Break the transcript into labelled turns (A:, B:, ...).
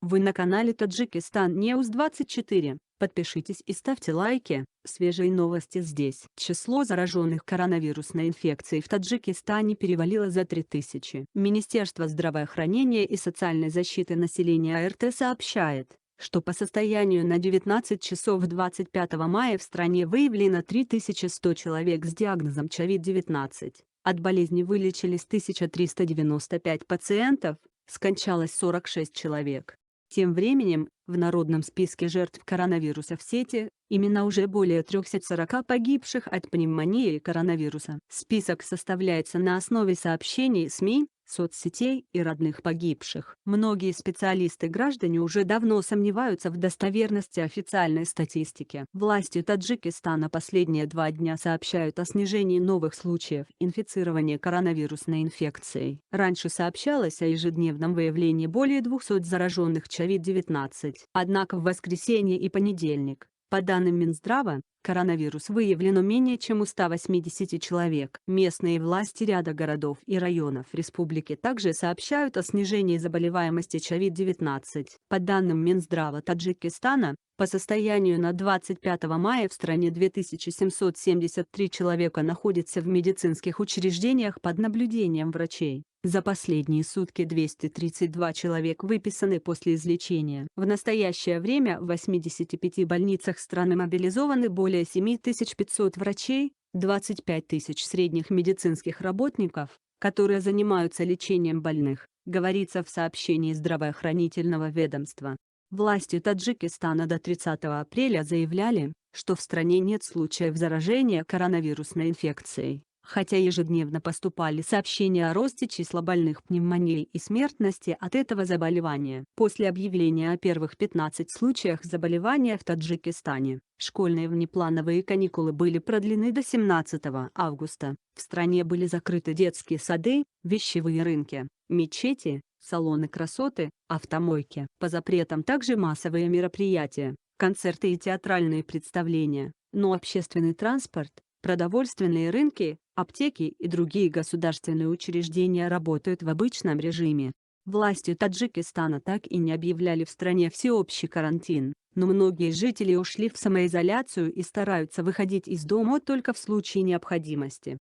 A: Вы на канале Таджикистан News 24. Подпишитесь и ставьте лайки. Свежие новости здесь. Число зараженных коронавирусной инфекцией в Таджикистане перевалило за 3000. Министерство здравоохранения и социальной защиты населения АРТ сообщает, что по состоянию на 19 часов 25 мая в стране выявлено 3100 человек с диагнозом COVID-19. От болезни вылечились 1395 пациентов, скончалось 46 человек. Тем временем, в народном списке жертв коронавируса в сети, именно уже более 340 погибших от пневмонии коронавируса. Список составляется на основе сообщений СМИ, соцсетей и родных погибших. Многие специалисты-граждане уже давно сомневаются в достоверности официальной статистики. Власти Таджикистана последние 2 дня сообщают о снижении новых случаев инфицирования коронавирусной инфекцией. Раньше сообщалось о ежедневном выявлении более 200 зараженных COVID-19. Однако в воскресенье и понедельник, по данным Минздрава, коронавирус выявлено менее чем у 180 человек. Местные власти ряда городов и районов республики также сообщают о снижении заболеваемости COVID-19. По данным Минздрава Таджикистана, по состоянию на 25 мая в стране 2773 человека находятся в медицинских учреждениях под наблюдением врачей. За последние сутки 232 человека выписаны после излечения. В настоящее время в 85 больницах страны мобилизованы более 7500 врачей, 25 тысяч средних медицинских работников, которые занимаются лечением больных, говорится в сообщении здравоохранительного ведомства. Власти Таджикистана до 30 апреля заявляли, что в стране нет случаев заражения коронавирусной инфекцией. Хотя ежедневно поступали сообщения о росте числа больных пневмонией и смертности от этого заболевания. После объявления о первых 15 случаях заболевания в Таджикистане, школьные внеплановые каникулы были продлены до 17 августа. В стране были закрыты детские сады, вещевые рынки, мечети, салоны красоты, автомойки. По запретам также массовые мероприятия, концерты и театральные представления, но общественный транспорт, продовольственные рынки, аптеки и другие государственные учреждения работают в обычном режиме. Власти Таджикистана так и не объявляли в стране всеобщий карантин, но многие жители ушли в самоизоляцию и стараются выходить из дома только в случае необходимости.